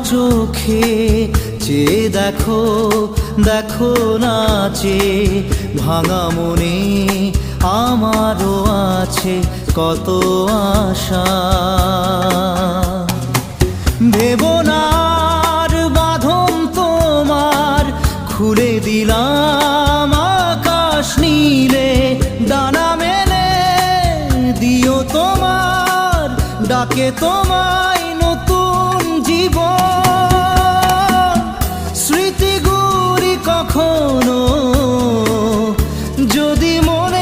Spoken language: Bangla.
চোখে চেয়ে দেখো, দেখো নাচে ভাঙা মনে আমারও আছে কত আশা। ভেবো না আর বাঁধন তোমার, খুলে দিলাম আকাশ নীলে, ডানা মেলে দিও তোমার ডাকে তোমায় নতুন জীবন। স্মৃতিগুলি কখনো যদি মনে